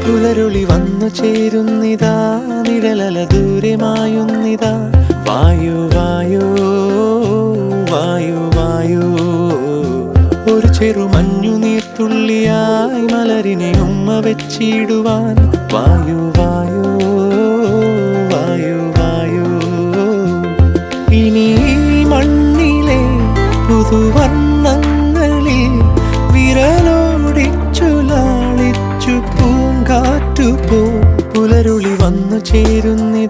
പുലരുളി വന്നു ചേരുന്നിതാ, നിഴലല ദൂരെ മായുന്നിതാ. വായു വായു വായു വായു, ഒരു ചെറു മഞ്ഞു നീർത്തുള്ളിയായി മലരിനെ ഉമ്മ വെച്ചിടുവാൻ. വായു വായു വായു വായു, ഇനി മണ്ണിലെ പുതുവർണ്ണങ്ങളിൽ വിരലോടിച്ചു ലാളിച്ചു പൂങ്കാറ്റുപോ. പുലരുളി വന്നു ചേരുന്നിതാ,